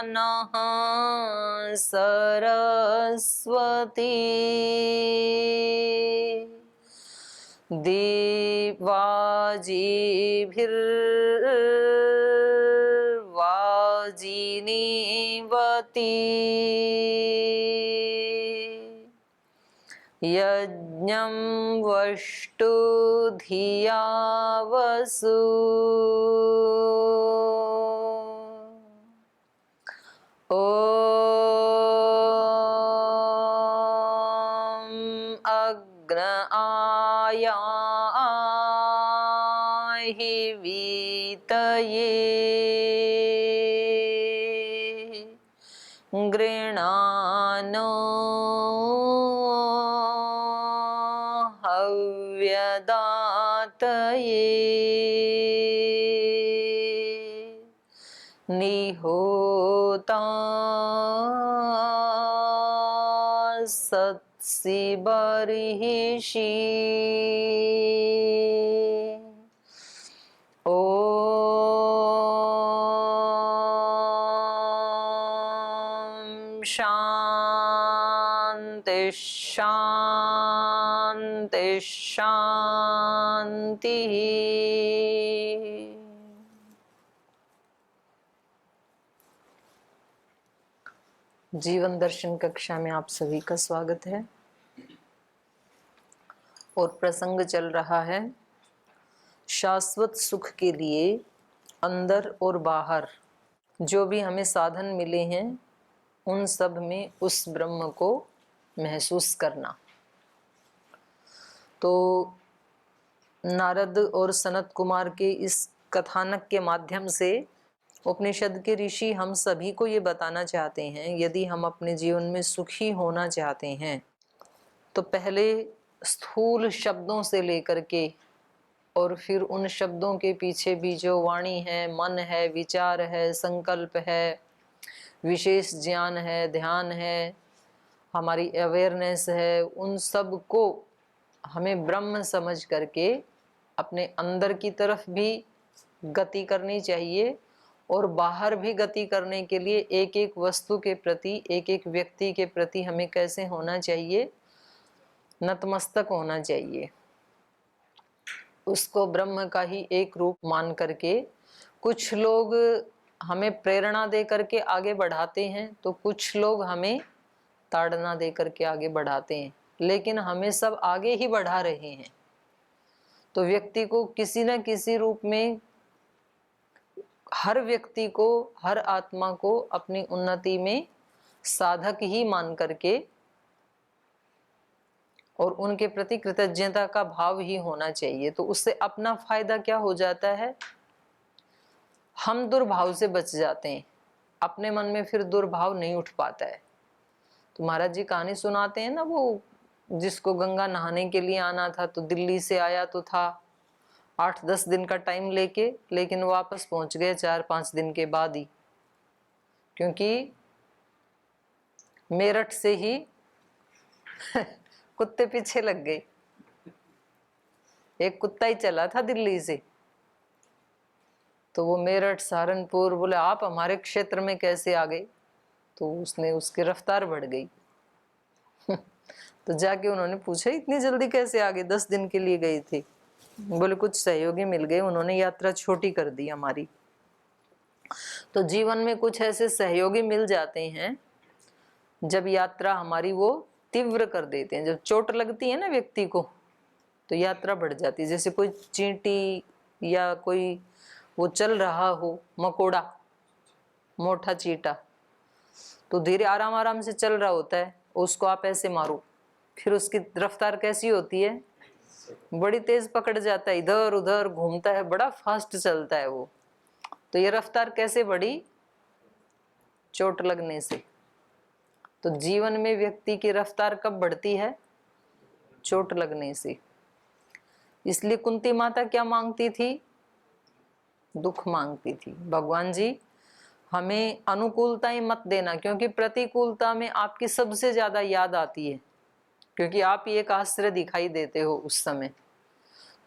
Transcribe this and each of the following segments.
नः सरस्वती देवाजीभिर्वाजिनीवती यज्ञं वष्टु धिया वसु ॐ अग्न आयाहि वीतये गृणानो हव्यदातये निहोता सत्सि बर्हिषि ॐ शान्ति शान्ति शान्तिः। जीवन दर्शन कक्षा में आप सभी का स्वागत है और प्रसंग चल रहा है शाश्वत सुख के लिए अंदर और बाहर जो भी हमें साधन मिले हैं उन सब में उस ब्रह्म को महसूस करना। तो नारद और सनत कुमार के इस कथानक के माध्यम से उपनिषद के ऋषि हम सभी को ये बताना चाहते हैं, यदि हम अपने जीवन में सुखी होना चाहते हैं तो पहले स्थूल शब्दों से लेकर के और फिर उन शब्दों के पीछे भी जो वाणी है, मन है, विचार है, संकल्प है, विशेष ज्ञान है, ध्यान है, हमारी अवेयरनेस है, उन सब को हमें ब्रह्म समझ करके अपने अंदर की तरफ भी गति करनी चाहिए और बाहर भी गति करने के लिए एक एक वस्तु के प्रति, एक एक व्यक्ति के प्रति हमें कैसे होना चाहिए, नतमस्तक होना चाहिए। उसको ब्रह्म का ही एक रूप मान करके कुछ लोग हमें प्रेरणा दे करके आगे बढ़ाते हैं तो कुछ लोग हमें ताड़ना दे करके आगे बढ़ाते हैं, लेकिन हमें सब आगे ही बढ़ा रहे हैं। तो व्यक्ति को किसी न किसी रूप में, हर व्यक्ति को, हर आत्मा को अपनी उन्नति में साधक ही मान करके और उनके प्रति कृतज्ञता का भाव ही होना चाहिए। तो उससे अपना फायदा क्या हो जाता है, हम दुर्भाव से बच जाते हैं, अपने मन में फिर दुर्भाव नहीं उठ पाता है। तो महाराज जी कहानी सुनाते हैं ना, वो जिसको गंगा नहाने के लिए आना था तो दिल्ली से आया तो था 8-10 दिन का टाइम लेके, लेकिन वापस पहुंच गए 4-5 दिन के बाद ही, क्योंकि मेरठ से ही कुत्ते पीछे लग गए। एक कुत्ता ही चला था दिल्ली से, तो वो मेरठ, सहारनपुर, बोले आप हमारे क्षेत्र में कैसे आ गए, तो उसने, उसकी रफ्तार बढ़ गई। तो जाके उन्होंने पूछा इतनी जल्दी कैसे आ गए, 10 दिन के लिए गए थे। बोले कुछ सहयोगी मिल गए, उन्होंने यात्रा छोटी कर दी हमारी। तो जीवन में कुछ ऐसे सहयोगी मिल जाते हैं जब यात्रा हमारी वो तीव्र कर देते हैं। जब चोट लगती है ना व्यक्ति को तो यात्रा बढ़ जाती है। जैसे कोई चींटी या कोई वो चल रहा हो, मकोड़ा, मोटा चींटा, तो धीरे आराम आराम से चल रहा होता है, उसको आप ऐसे मारो, फिर उसकी रफ्तार कैसी होती है, बड़ी तेज पकड़ जाता है, इधर उधर घूमता है, बड़ा फास्ट चलता है वो। तो ये रफ्तार कैसे बढ़ी, चोट लगने से। तो जीवन में व्यक्ति की रफ्तार कब बढ़ती है, चोट लगने से। इसलिए कुंती माता क्या मांगती थी, दुख मांगती थी। भगवान जी हमें अनुकूलताएं मत देना, क्योंकि प्रतिकूलता में आपकी सबसे ज्यादा याद आती है, क्योंकि आप ही एक आश्रय दिखाई देते हो उस समय।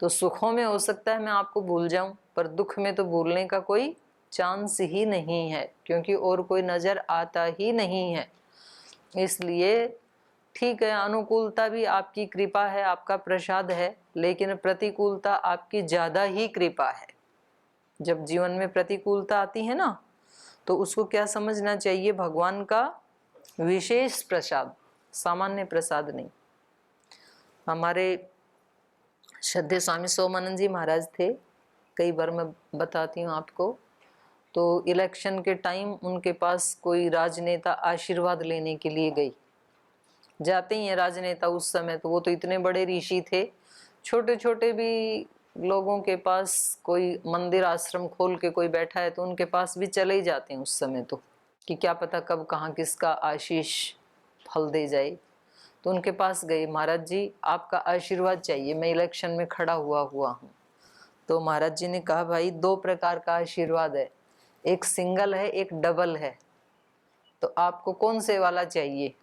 तो सुखों में हो सकता है मैं आपको भूल जाऊं, पर दुख में तो भूलने का कोई चांस ही नहीं है, क्योंकि और कोई नजर आता ही नहीं है। इसलिए ठीक है, अनुकूलता भी आपकी कृपा है, आपका प्रसाद है, लेकिन प्रतिकूलता आपकी ज्यादा ही कृपा है। जब जीवन में प्रतिकूलता आती है ना, तो उसको क्या समझना चाहिए? भगवान का विशेष प्रसाद, सामान्य प्रसाद नहीं। हमारे श्रद्धेय स्वामी सोमानंद जी महाराज थे, कई बार मैं बताती हूँ आपको। तो इलेक्शन के टाइम उनके पास कोई राजनेता आशीर्वाद लेने के लिए गई। जाते ही है राजनेता उस समय, तो वो तो इतने बड़े ऋषि थे, छोटे छोटे भी लोगों के पास कोई मंदिर आश्रम खोल के कोई बैठा है तो उनके पास भी चले ही जाते हैं उस समय, तो कि क्या पता कब कहाँ किसका आशीष फल दे जाए। तो उनके पास गए, महाराज जी आपका आशीर्वाद चाहिए, मैं इलेक्शन में खड़ा हुआ हूँ। तो महाराज जी ने कहा भाई 2 प्रकार का आशीर्वाद है, एक सिंगल है एक डबल है, तो आपको कौन से वाला चाहिए?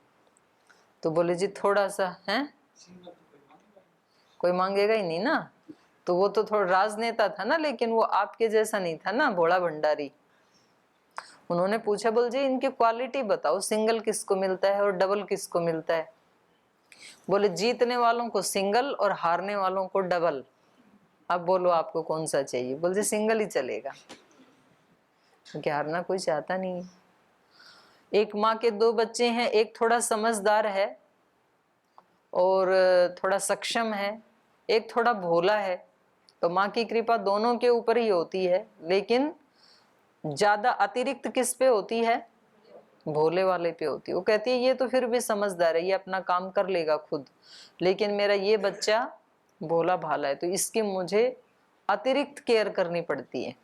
तो बोले जी थोड़ा सा है, कोई मांगेगा ही नहीं ना। तो वो तो थोड़ा राजनेता था ना, लेकिन वो आपके जैसा नहीं था ना, भोला भंडारी। उन्होंने पूछा, बोल जी इनकी क्वालिटी बताओ, सिंगल किसको मिलता है और डबल किसको मिलता है? बोले जीतने वालों को सिंगल और हारने वालों को डबल। अब बोलो आपको कौन सा चाहिए? बोल जी सिंगल ही चलेगा, क्योंकि हारना कोई चाहता नहीं है। एक माँ के 2 बच्चे हैं, एक थोड़ा समझदार है और थोड़ा सक्षम है, एक थोड़ा भोला है। तो माँ की कृपा दोनों के ऊपर ही होती है, लेकिन ज्यादा अतिरिक्त किस पे होती है? भोले वाले पे होती है। वो कहती है ये तो फिर भी समझदार है, ये अपना काम कर लेगा खुद, लेकिन मेरा ये बच्चा भोला भाला है, तो इसकी मुझे अतिरिक्त केयर करनी पड़ती है।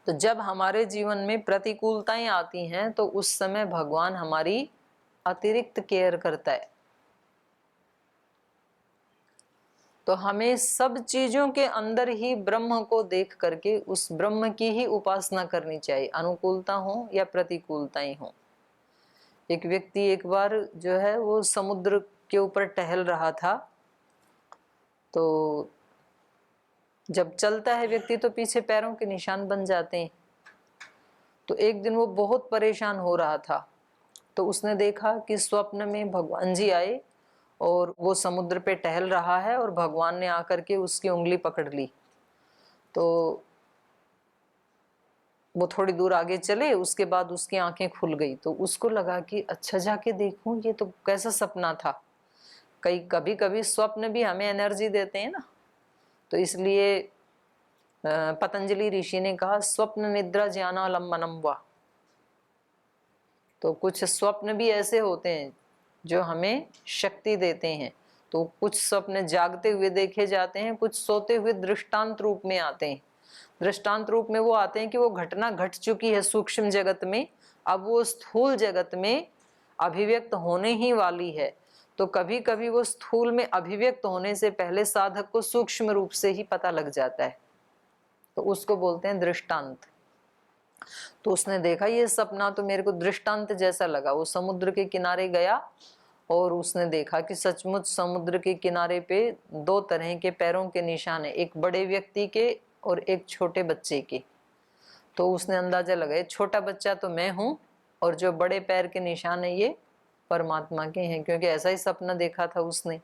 तो जब हमारे जीवन में प्रतिकूलताएं आती हैं तो उस समय भगवान हमारी अतिरिक्त केयर करता है। तो हमें सब चीजों के अंदर ही ब्रह्म को देख करके उस ब्रह्म की ही उपासना करनी चाहिए, अनुकूलता हो या प्रतिकूलताएं हो। एक व्यक्ति एक बार जो है वो समुद्र के ऊपर टहल रहा था, तो जब चलता है व्यक्ति तो पीछे पैरों के निशान बन जाते हैं। तो एक दिन वो बहुत परेशान हो रहा था, तो उसने देखा कि स्वप्न में भगवान जी आए और वो समुद्र पे टहल रहा है और भगवान ने आकर के उसकी उंगली पकड़ ली। तो वो थोड़ी दूर आगे चले, उसके बाद उसकी आंखें खुल गई। तो उसको लगा कि अच्छा जाके देखूं ये तो कैसा सपना था। कभी कभी स्वप्न भी हमें एनर्जी देते हैं ना, तो इसलिए पतंजलि ऋषि ने कहा स्वप्न निद्रा ज्ञानालंबनम वा। तो कुछ स्वप्न भी ऐसे होते हैं जो हमें शक्ति देते हैं। तो कुछ स्वप्न जागते हुए देखे जाते हैं, कुछ सोते हुए दृष्टांत रूप में आते हैं। दृष्टांत रूप में वो आते हैं कि वो घटना घट चुकी है सूक्ष्म जगत में, अब वो स्थूल जगत में अभिव्यक्त होने ही वाली है। तो कभी कभी वो स्थूल में अभिव्यक्त होने से पहले साधक को सूक्ष्म रूप से ही पता लग जाता है, तो उसको बोलते हैं दृष्टांत। तो उसने देखा ये सपना तो मेरे को दृष्टांत जैसा लगा। वो समुद्र के किनारे गया और उसने देखा कि सचमुच समुद्र के किनारे पे 2 तरह के पैरों के निशान है, एक बड़े व्यक्ति के और एक छोटे बच्चे के। तो उसने अंदाजा लगाया छोटा बच्चा तो मैं हूं और जो बड़े पैर के निशान है ये परमात्मा के हैं, क्योंकि ऐसा ही सपना देखा था उसने।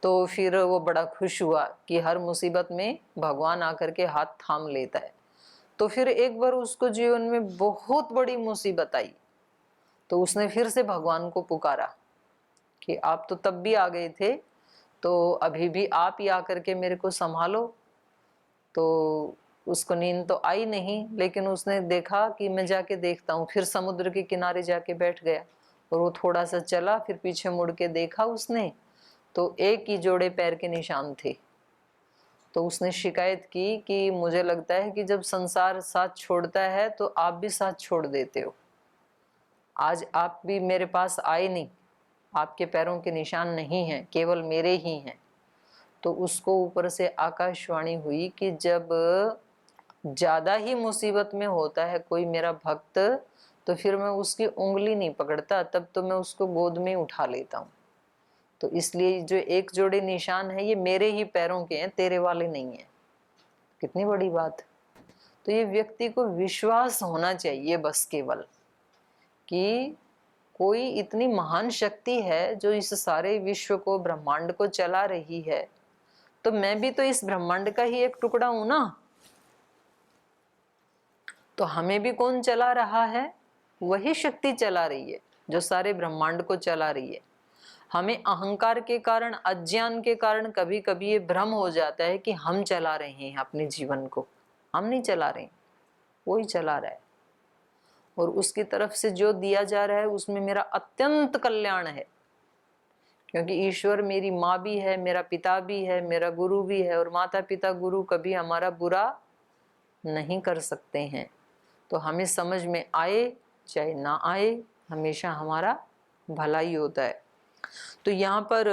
तो फिर वो बड़ा खुश हुआ कि हर मुसीबत में भगवान आकर के हाथ थाम लेता है। तो फिर एक बार उसको जीवन में बहुत बड़ी मुसीबत आई, तो उसने फिर से भगवान को पुकारा कि आप तो तब भी आ गए थे, तो अभी भी आप ही आकर के मेरे को संभालो। तो उसको नींद तो आई नहीं, लेकिन उसने देखा कि मैं जाके देखता हूँ। फिर समुद्र के किनारे जाके बैठ गया और वो थोड़ा सा चला, फिर पीछे मुड़ के देखा उसने, तो एक ही जोड़े पैर के निशान थे। तो उसने शिकायत की कि मुझे लगता है कि जब संसार साथ छोड़ता है तो आप भी साथ छोड़ देते हो। आज आप भी मेरे पास आए नहीं, आपके पैरों के निशान नहीं हैं, केवल मेरे ही हैं। तो उसको ऊपर से आकाशवाणी हुई कि जब ज्यादा ही मुसीबत में होता है कोई मेरा भक्त, तो फिर मैं उसकी उंगली नहीं पकड़ता, तब तो मैं उसको गोद में उठा लेता हूँ। तो इसलिए जो एक जोड़े निशान है ये मेरे ही पैरों के हैं, तेरे वाले नहीं है। कितनी बड़ी बात। तो ये व्यक्ति को विश्वास होना चाहिए बस केवल कि कोई इतनी महान शक्ति है जो इस सारे विश्व को, ब्रह्मांड को चला रही है, तो मैं भी तो इस ब्रह्मांड का ही एक टुकड़ा हूं ना। तो हमें भी कौन चला रहा है? वही शक्ति चला रही है जो सारे ब्रह्मांड को चला रही है। हमें अहंकार के कारण, अज्ञान के कारण कभी कभी ये भ्रम हो जाता है कि हम चला रहे हैं अपने जीवन को। हम नहीं चला रहे, वही चला रहा है। और उसकी तरफ से जो दिया जा रहा है उसमें मेरा अत्यंत कल्याण है, क्योंकि ईश्वर मेरी माँ भी है, मेरा पिता भी है, मेरा गुरु भी है, और माता पिता गुरु कभी हमारा बुरा नहीं कर सकते हैं। तो हमें समझ में आए चाहे ना आए, हमेशा हमारा भला ही होता है। तो यहाँ पर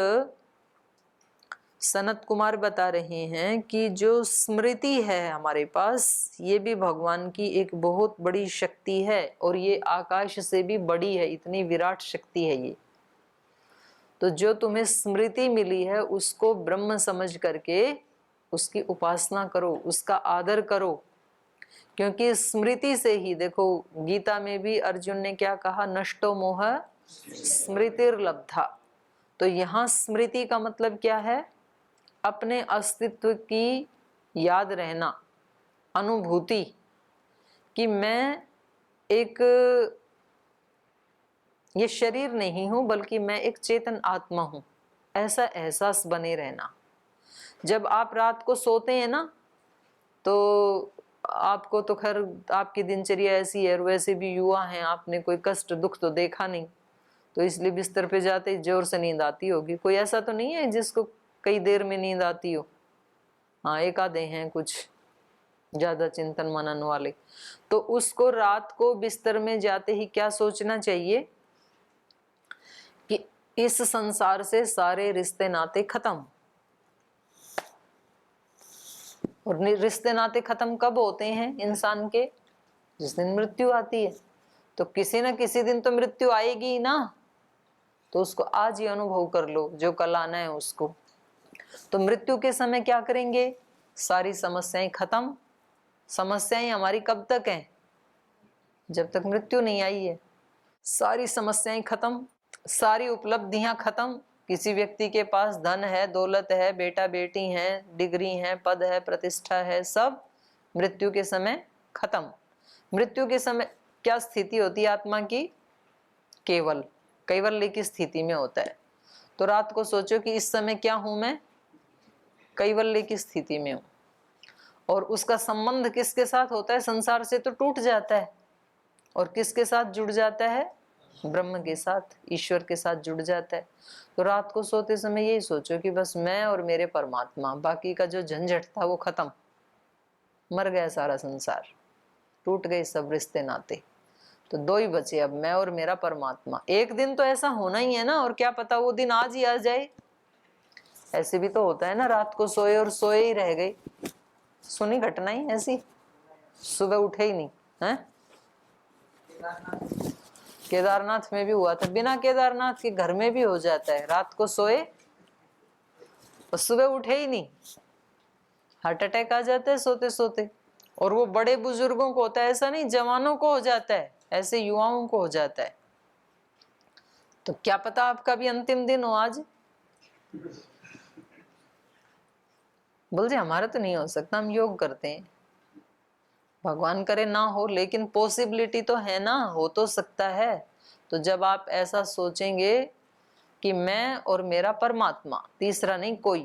सनत कुमार बता रहे हैं कि जो स्मृति है हमारे पास, ये भी भगवान की एक बहुत बड़ी शक्ति है, और ये आकाश से भी बड़ी है, इतनी विराट शक्ति है ये। तो जो तुम्हें स्मृति मिली है उसको ब्रह्म समझ करके उसकी उपासना करो, उसका आदर करो, क्योंकि स्मृति से ही, देखो गीता में भी अर्जुन ने क्या कहा, नष्टो मोह स्मृतिर्लब्धा। तो यहाँ स्मृति का मतलब क्या है? अपने अस्तित्व की याद रहना, अनुभूति कि मैं एक ये शरीर नहीं हूं बल्कि मैं एक चेतन आत्मा हूं, ऐसा एहसास बने रहना। जब आप रात को सोते हैं ना, तो आपको तो खैर आपकी दिनचर्या ऐसी है, और वैसे भी युवा हैं, आपने कोई कष्ट दुख तो देखा नहीं, तो इसलिए बिस्तर पे जाते ही जोर से नींद आती होगी। कोई ऐसा तो नहीं है जिसको कई देर में नींद आती हो? हाँ, एक आधे हैं कुछ ज्यादा चिंतन मनन वाले। तो उसको रात को बिस्तर में जाते ही क्या सोचना चाहिए कि इस संसार से सारे रिश्ते नाते खत्म। और रिश्ते नाते खत्म कब होते हैं इंसान के? जिस दिन मृत्यु आती है। तो किसी न किसी दिन तो मृत्यु आएगी ही ना, तो उसको आज ही अनुभव कर लो जो कल आना है उसको। तो मृत्यु के समय क्या करेंगे? सारी समस्याएं खत्म। समस्याएं हमारी कब तक हैं? जब तक मृत्यु नहीं आई है। सारी समस्याएं खत्म, सारी उपलब्धियां खत्म। किसी व्यक्ति के पास धन है, दौलत है, बेटा बेटी हैं, डिग्री है, पद है, प्रतिष्ठा है, सब मृत्यु के समय खत्म। मृत्यु के समय क्या स्थिति होती है आत्मा की? केवल, कैवल्य की स्थिति में होता है। तो रात को सोचो कि इस समय क्या हूं मैं? कैवल्य की स्थिति में हूं। और उसका संबंध किसके साथ होता है? संसार से तो टूट जाता है, और किसके साथ जुड़ जाता है? ब्रह्म के साथ, ईश्वर के साथ जुड़ जाता है। तो रात को सोते समय यही सोचो कि बस मैं और मेरे परमात्मा, बाकी का जो झंझट था वो खत्म। मर गया सारा संसार, टूट गए सब रिश्ते नाते, तो दो ही बचे अब, मैं और मेरा परमात्मा। एक दिन तो ऐसा होना ही है ना, और क्या पता वो दिन आज ही आ जाए। ऐसे भी तो होता है ना, रात को सोए और सोए ही रह गए। सुनी घटना ही ऐसी, सुबह उठे ही नहीं है। केदारनाथ में भी हुआ था, बिना केदारनाथ के घर में भी हो जाता है। रात को सोए और सुबह उठे ही नहीं, हार्ट अटैक आ जाता है सोते सोते। और वो बड़े बुजुर्गों को होता है, ऐसा नहीं जवानों को हो जाता है, ऐसे युवाओं को हो जाता है। तो क्या पता आपका भी अंतिम दिन हो आज। बोल जी हमारा तो नहीं हो सकता, हम योग करते हैं। भगवान करे ना हो, लेकिन पॉसिबिलिटी तो है ना, हो तो सकता है। तो जब आप ऐसा सोचेंगे कि मैं और मेरा परमात्मा, तीसरा नहीं कोई,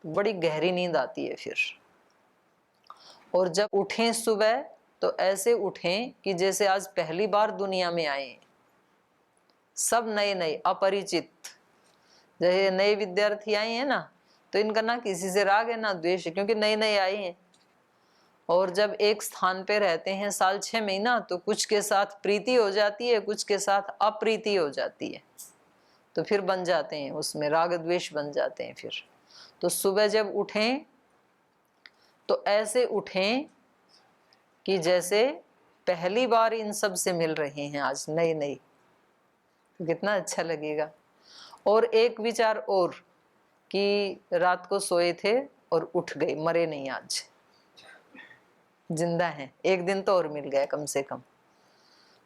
तो बड़ी गहरी नींद आती है फिर। और जब उठें सुबह तो ऐसे उठें कि जैसे आज पहली बार दुनिया में आए, सब नए नए अपरिचित। जैसे नए विद्यार्थी आए हैं ना, तो इनका ना किसी से राग है ना द्वेष है, क्योंकि नए नए आए हैं। और जब एक स्थान पे रहते हैं साल 6 महीना, तो कुछ के साथ प्रीति हो जाती है, कुछ के साथ अप्रीति हो जाती है, तो फिर बन जाते हैं उसमें राग द्वेष बन जाते हैं फिर। तो सुबह जब उठें तो ऐसे उठें कि जैसे पहली बार इन सब से मिल रहे हैं आज नए नए, तो कितना अच्छा लगेगा। और एक विचार और कि रात को सोए थे और उठ गए, मरे नहीं आज। जिंदा हैं, एक दिन तो और मिल गया कम से कम।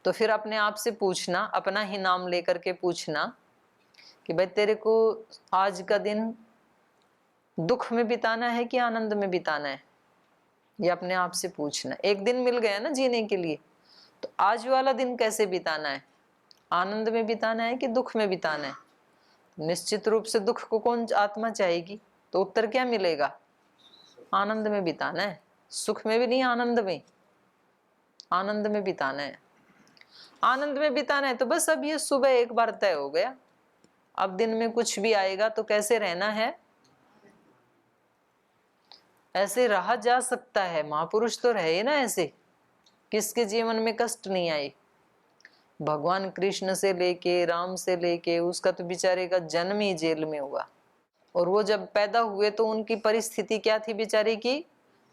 तो फिर अपने आप से पूछना, अपना ही नाम लेकर के पूछना कि भाई तेरे को आज का दिन दुख में बिताना है कि आनंद में बिताना है। ये अपने आप से पूछना। एक दिन मिल गया ना जीने के लिए, तो आज वाला दिन कैसे बिताना है, आनंद में बिताना है कि दुख में बिताना है। निश्चित रूप से दुख को कौन आत्मा चाहेगी, तो उत्तर क्या मिलेगा, आनंद में बिताना है। सुख में भी नहीं, आनंद में, आनंद में बिताना है। आनंद में बिताना है तो बस अब ये सुबह एक बार तय हो गया, अब दिन में कुछ भी आएगा तो कैसे रहना है, ऐसे रहा जा सकता है। महापुरुष तो रहे ना ऐसे, किसके जीवन में कष्ट नहीं आए। भगवान कृष्ण से लेके, राम से लेके, उसका तो बेचारे का जन्म ही जेल में हुआ। और वो जब पैदा हुए तो उनकी परिस्थिति क्या थी बेचारे की,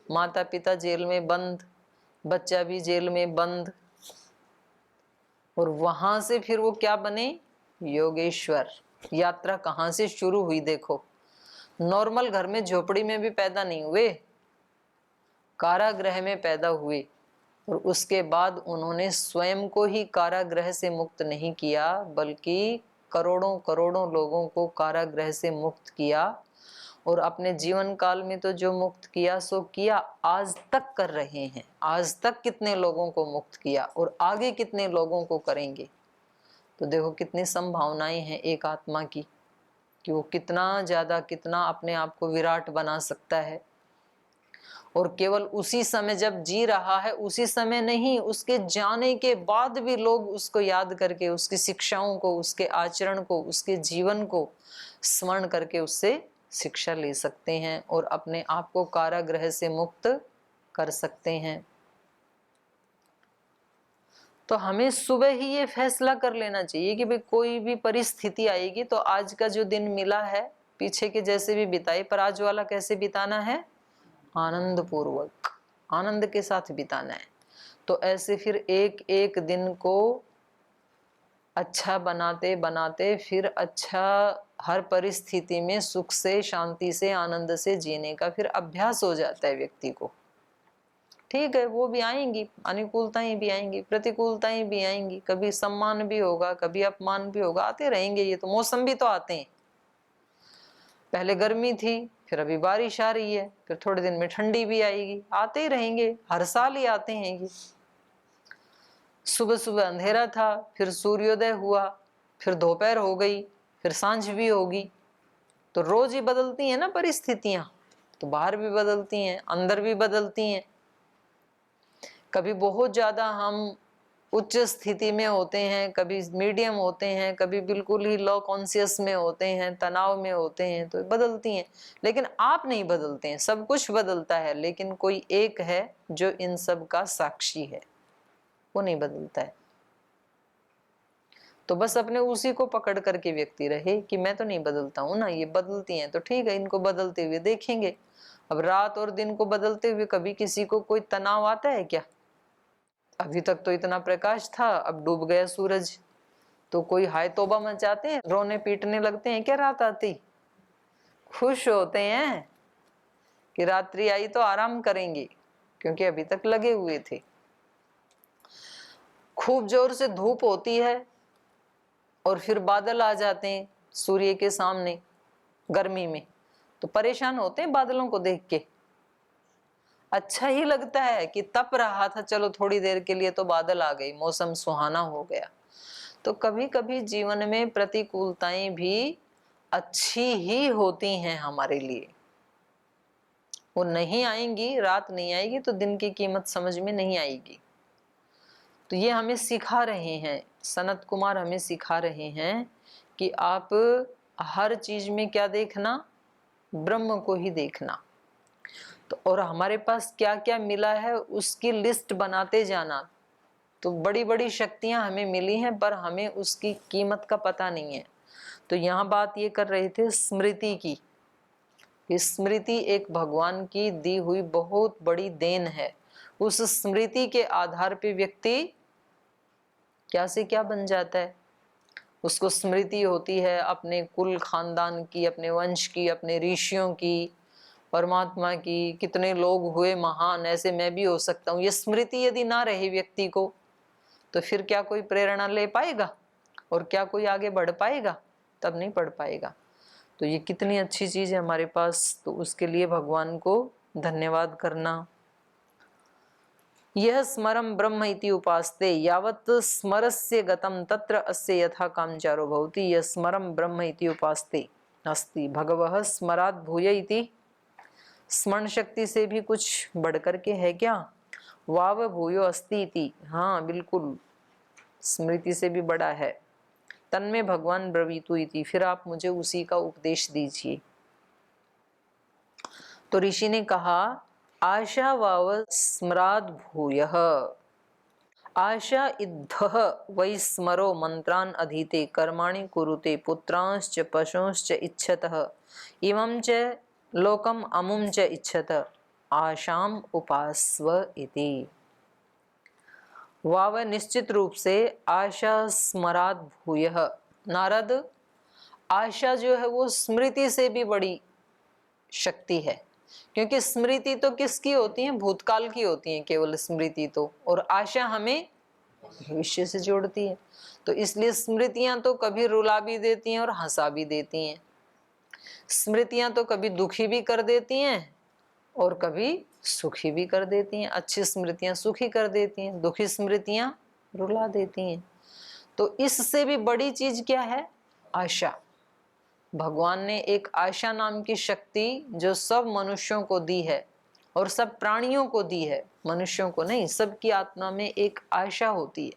माता पिता जेल में बंद, बच्चा भी जेल में बंद, और वहां से फिर वो क्या बने, योगेश्वर। यात्रा कहां से शुरू हुई देखो, नॉर्मल घर में झोपड़ी में भी पैदा नहीं हुए, कारागृह में पैदा हुए। और उसके बाद उन्होंने स्वयं को ही कारागृह से मुक्त नहीं किया, बल्कि करोड़ों करोड़ों लोगों को कारागृह से मुक्त किया। और अपने जीवन काल में तो जो मुक्त किया सो किया, आज तक कर रहे हैं। आज तक कितने लोगों को मुक्त किया और आगे कितने लोगों को करेंगे। तो देखो कितनी संभावनाएं हैं एक आत्मा की, कि वो कितना ज्यादा, कितना अपने आप को विराट बना सकता है। और केवल उसी समय जब जी रहा है, उसी समय नहीं, उसके जाने के बाद भी लोग उसको याद करके, उसकी शिक्षाओं को, उसके आचरण को, उसके जीवन को स्मरण करके उससे शिक्षा ले सकते हैं और अपने आप को कारागृह से मुक्त कर सकते हैं। तो हमें सुबह ही ये फैसला कर लेना चाहिए कि भाई कोई भी परिस्थिति आएगी तो आज का जो दिन मिला है, पीछे के जैसे भी बिताए, पर आज वाला कैसे बिताना है, आनंद पूर्वक, आनंद के साथ बिताना है। तो ऐसे फिर एक एक दिन को अच्छा बनाते बनाते फिर अच्छा, हर परिस्थिति में सुख से, शांति से, आनंद से जीने का फिर अभ्यास हो जाता है व्यक्ति को। ठीक है, वो भी आएंगी, अनुकूलताएं भी आएंगी, प्रतिकूलताएं भी आएंगी, कभी सम्मान भी होगा, कभी अपमान भी होगा, आते रहेंगे। ये तो मौसम भी तो आते हैं, पहले गर्मी थी, फिर अभी बारिश आ रही है, फिर थोड़े दिन में ठंडी भी आएगी, आते ही रहेंगे, हर साल ही आते हैं ये। सुबह सुबह अंधेरा था, फिर सूर्योदय हुआ, फिर दोपहर हो गई, फिर सांझ भी होगी। तो रोज ही बदलती हैं ना परिस्थितियां, तो बाहर भी बदलती हैं, अंदर भी बदलती हैं। कभी बहुत ज्यादा हम उच्च स्थिति में होते हैं, कभी मीडियम होते हैं, कभी बिल्कुल ही लो कॉन्शियस में होते हैं, तनाव में होते हैं, तो बदलती हैं। लेकिन आप नहीं बदलते हैं, सब कुछ बदलता है, लेकिन कोई एक है जो इन सब का साक्षी है, वो नहीं बदलता है। तो बस अपने उसी को पकड़ करके व्यक्ति रहे कि मैं तो नहीं बदलता हूं ना, ये बदलती हैं तो ठीक है, इनको बदलते हुए देखेंगे। अब रात और दिन को बदलते हुए कभी किसी को कोई तनाव आता है क्या? अभी तक तो इतना प्रकाश था, अब डूब गया सूरज, तो कोई हाय तौबा मचाते हैं, रोने पीटने लगते हैं क्या रात आती? खुश होते हैं कि रात्रि आई तो आराम करेंगे, क्योंकि अभी तक लगे हुए थे। खूब जोर से धूप होती है और फिर बादल आ जाते हैं सूर्य के सामने गर्मी में, तो परेशान होते हैं बादलों को देख के। अच्छा ही लगता है कि तप रहा था, चलो थोड़ी देर के लिए तो बादल आ गई, मौसम सुहाना हो गया। तो कभी कभी जीवन में प्रतिकूलताएं भी अच्छी ही होती हैं हमारे लिए। वो नहीं आएंगी, रात नहीं आएगी तो दिन की कीमत समझ में नहीं आएगी। तो ये हमें सिखा रहे हैं, सनत कुमार हमें सिखा रहे हैं कि आप हर चीज में क्या देखना, ब्रह्म को ही देखना। तो और हमारे पास क्या क्या मिला है उसकी लिस्ट बनाते जाना। तो बड़ी बड़ी शक्तियां हमें मिली हैं, पर हमें उसकी कीमत का पता नहीं है। तो यहाँ बात ये कर रहे थे स्मृति की। स्मृति एक भगवान की दी हुई बहुत बड़ी देन है। उस स्मृति के आधार पे व्यक्ति क्या से क्या बन जाता है। उसको स्मृति होती है अपने कुल खानदान की, अपने वंश की, अपने ऋषियों की, परमात्मा की, कितने लोग हुए महान, ऐसे मैं भी हो सकता हूँ, ये स्मृति यदि ना रहे व्यक्ति को तो फिर क्या कोई प्रेरणा ले पाएगा और क्या कोई आगे बढ़ पाएगा? तब नहीं पढ़ पाएगा। तो ये कितनी अच्छी चीज है हमारे पास, तो उसके लिए भगवान को धन्यवाद करना। यह स्मरम ब्रह्म इति उपास्ते यावत् स्मरस्य गतम तत्र अस्य यथा कामचारो भवति। यह स्मरम ब्रह्म इति उपास्ते अस्ति भगवः स्मरात् भूय इति। स्मरण शक्ति से भी कुछ बढ़कर के है क्या? वाव भूयो अस्ति इति। हाँ बिल्कुल, स्मृति से भी बड़ा है। तन्मे भगवान ब्रवीतु इति। फिर आप मुझे उसी का उपदेश दीजिए। तो ऋषि ने कहा आशा वाव स्मराद भूयः। आशा इद्धः वै स्मरो मंत्रान् अधीते कर्माणि कुरुते पुत्रांश्च पशूंश्च इच्छतः इमं च लोकम अमुं च इच्छत आशाम उपास्व इति। वाव निश्चित रूप से आशा स्मराद भूयः। नारद, आशा जो है वो स्मृति से भी बड़ी शक्ति है, क्योंकि स्मृति तो किसकी होती है? भूतकाल की होती है केवल स्मृति तो, और आशा हमें भविष्य से जोड़ती है। तो इसलिए स्मृतियां तो कभी रुला भी देती हैं और हंसा भी देती हैं। स्मृतियां तो कभी दुखी भी कर देती हैं और कभी सुखी भी कर देती हैं। अच्छी स्मृतियां सुखी कर देती हैं, दुखी स्मृतियां रुला देती हैं। तो इससे भी बड़ी चीज क्या है? आशा। भगवान ने एक आशा नाम की शक्ति जो सब मनुष्यों को दी है और सब प्राणियों को दी है, मनुष्यों को नहीं, सबकी आत्मा में एक आशा होती है,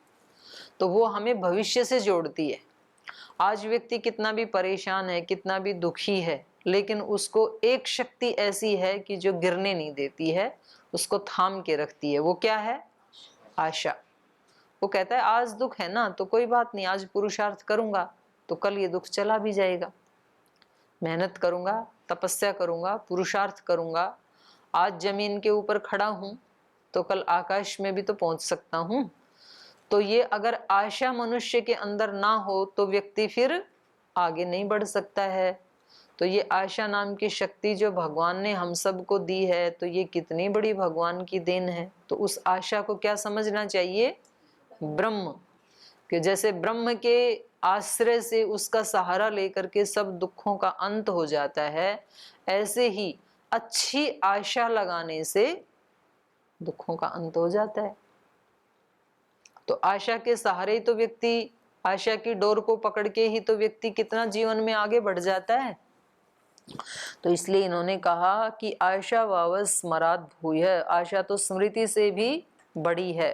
तो वो हमें भविष्य से जोड़ती है। आज व्यक्ति कितना भी परेशान है, कितना भी दुखी है, लेकिन उसको एक शक्ति ऐसी है कि जो गिरने नहीं देती है, उसको थाम के रखती है। वो क्या है? आशा। वो कहता है आज दुख है ना तो कोई बात नहीं, आज पुरुषार्थ करूंगा तो कल ये दुख चला भी जाएगा। मेहनत करूंगा, तपस्या करूंगा, पुरुषार्थ करूंगा, आज जमीन के ऊपर खड़ा हूं तो कल आकाश में भी तो पहुंच सकता हूं। तो ये अगर आशा मनुष्य के अंदर ना हो तो व्यक्ति फिर आगे नहीं बढ़ सकता है। तो ये आशा नाम की शक्ति जो भगवान ने हम सबको दी है, तो ये कितनी बड़ी भगवान की देन है। तो उस आशा को क्या समझना चाहिए? ब्रह्म। कि जैसे ब्रह्म के आश्रय से, उसका सहारा लेकर के सब दुखों का अंत हो जाता है, ऐसे ही अच्छी आशा लगाने से दुखों का अंत हो जाता है। तो आशा के सहारे ही तो व्यक्ति, आशा की डोर को पकड़ के ही तो व्यक्ति कितना जीवन में आगे बढ़ जाता है। तो इसलिए इन्होंने कहा कि आशा वाव स्मराद भूय। आशा तो स्मृति से भी बड़ी है।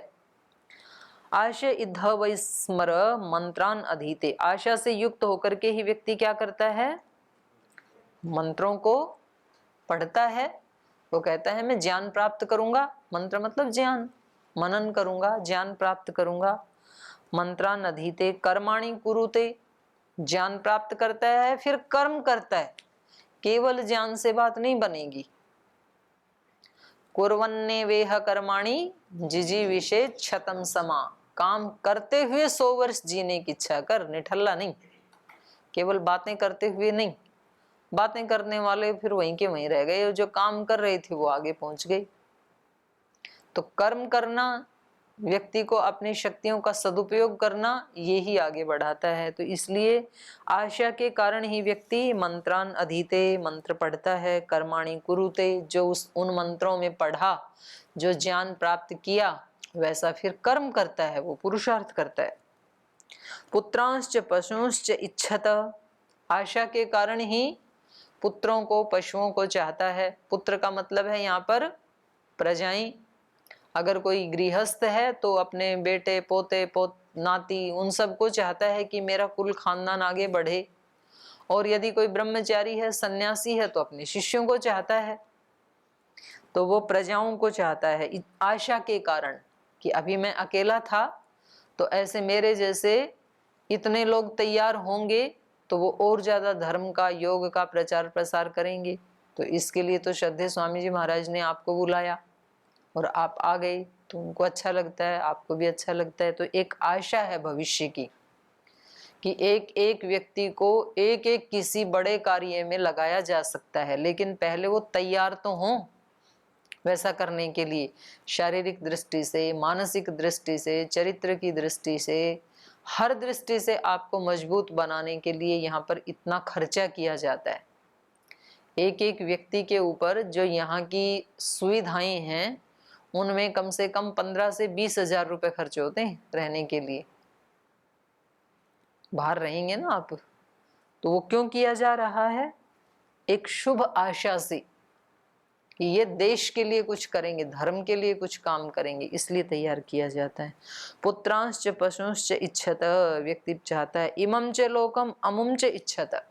आशा इध वै स्मर मंत्रान अधीते। आशा से युक्त होकर के ही व्यक्ति क्या करता है? मंत्रों को पढ़ता है। वो कहता है मैं ज्ञान प्राप्त करूंगा, मंत्र मतलब ज्ञान, मनन करूंगा, ज्ञान प्राप्त करूंगा। मंत्रान अधीते कर्माणि कुरुते। ज्ञान प्राप्त करता है, फिर कर्म करता है। केवल ज्ञान से बात नहीं बनेगी। कुर्वन्ने वेह कर्माणि जिजीविषे क्षतम समा। काम करते हुए 100 वर्ष जीने की इच्छा कर, निठल्ला नहीं। केवल बातें करते हुए नहीं। बातें करने वाले फिर वहीं के वहीं रह गए, जो काम कर रहे थे वो आगे पहुंच गए। तो कर्म करना, व्यक्ति को अपनी शक्तियों का सदुपयोग करना, ये ही आगे बढ़ाता है। तो इसलिए आशा के कारण ही व्यक्ति मंत्रान अधीते, मंत्र पढ़ता है, कर्माणि कुरुते, जो उन मंत्रों में पढ़ा, जो ज्ञान प्राप्त किया, वैसा फिर कर्म करता है, वो पुरुषार्थ करता है। पुत्रांश्च पशुंश्च इच्छत। आशा के कारण ही पुत्रों को, पशुओं को चाहता है। पुत्र का मतलब है यहाँ पर प्रजाएं। अगर कोई गृहस्थ है तो अपने बेटे, पोते, नाती, उन सबको चाहता है कि मेरा कुल खानदान आगे बढ़े। और यदि कोई ब्रह्मचारी है, सन्यासी है, तो अपने शिष्यों को चाहता है। तो वो प्रजाओं को चाहता है आशा के कारण कि अभी मैं अकेला था तो ऐसे मेरे जैसे इतने लोग तैयार होंगे तो वो और ज्यादा धर्म का, योग का प्रचार प्रसार करेंगे। तो इसके लिए तो श्रद्धेय स्वामी जी महाराज ने आपको बुलाया और आप आ गए, तो उनको अच्छा लगता है, आपको भी अच्छा लगता है। तो एक आशा है भविष्य की कि एक एक व्यक्ति को एक एक किसी बड़े कार्य में लगाया जा सकता है, लेकिन पहले वो तैयार तो हों वैसा करने के लिए। शारीरिक दृष्टि से, मानसिक दृष्टि से, चरित्र की दृष्टि से, हर दृष्टि से आपको मजबूत बनाने के लिए यहाँ पर इतना खर्चा किया जाता है। एक एक व्यक्ति के ऊपर जो यहाँ की सुविधाएं हैं उनमें कम से कम 15 से 20 हजार रुपए खर्च होते हैं रहने के लिए। बाहर रहेंगे ना आप, तो वो क्यों किया जा रहा है? एक शुभ आशा से कि ये देश के लिए कुछ करेंगे, धर्म के लिए कुछ काम करेंगे, इसलिए तैयार किया जाता है। पुत्रांश्च पशुश्च इच्छत, व्यक्ति चाहता है। इमं च लोकम अमुम च इच्छत,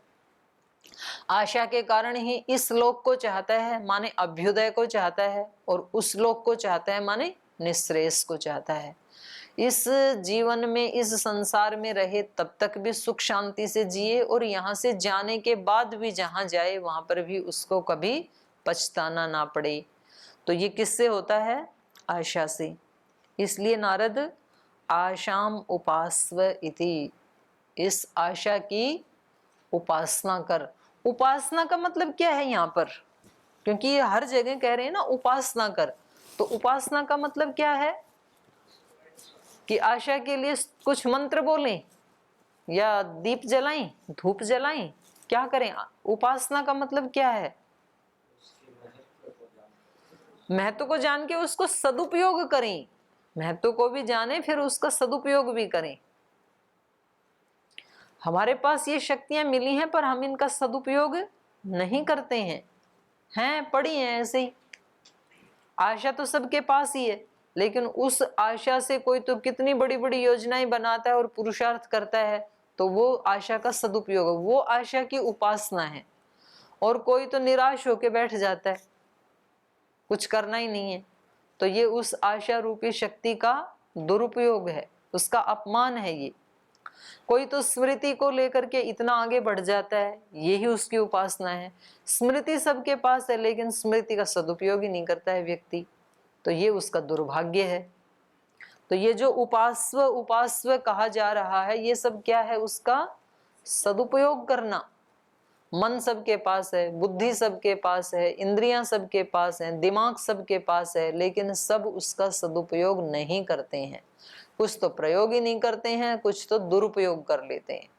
आशा के कारण ही इस लोक को चाहता है, माने अभ्युदय को चाहता है, और उस लोक को चाहता है माने निःश्रेयस को चाहता है। इस जीवन में, इस संसार में रहे तब तक भी सुख शांति से जिए, और यहाँ से जाने के बाद भी जहाँ जाए वहां पर भी उसको कभी पछताना ना पड़े। तो ये किससे होता है? आशा से। इसलिए नारद आशाम उपास्व इति, इस आशा की उपासना कर। उपासना का मतलब क्या है यहाँ पर? क्योंकि ये हर जगह कह रहे हैं ना उपासना कर, तो उपासना का मतलब क्या है? कि आशा के लिए कुछ मंत्र बोलें या दीप जलाएं, धूप जलाएं, क्या करें? उपासना का मतलब क्या है? महत्व को जान के उसको सदुपयोग करें, महत्व को भी जाने फिर उसका सदुपयोग भी करें। हमारे पास ये शक्तियां मिली हैं पर हम इनका सदुपयोग नहीं करते हैं पड़ी हैं ऐसे ही। आशा तो सबके पास ही है, लेकिन उस आशा से कोई तो कितनी बड़ी बड़ी योजनाएं बनाता है और पुरुषार्थ करता है, तो वो आशा का सदुपयोग, वो आशा की उपासना है। और कोई तो निराश होकर बैठ जाता है, कुछ करना ही नहीं है, तो ये उस आशा रूपी शक्ति का दुरुपयोग है, उसका अपमान है ये। कोई तो स्मृति को लेकर के इतना आगे बढ़ जाता है, यही उसकी उपासना है। स्मृति सबके पास है लेकिन स्मृति का सदुपयोग ही नहीं करता है व्यक्ति, तो ये उसका दुर्भाग्य है। तो ये जो उपास्व उपास्व कहा जा रहा है, ये सब क्या है? उसका सदुपयोग करना। मन सबके पास है, बुद्धि सबके पास है, इंद्रियां सबके पास हैं, दिमाग सबके पास है, लेकिन सब उसका सदुपयोग नहीं करते हैं। कुछ तो प्रयोग ही नहीं करते हैं, कुछ तो दुरुपयोग कर लेते हैं।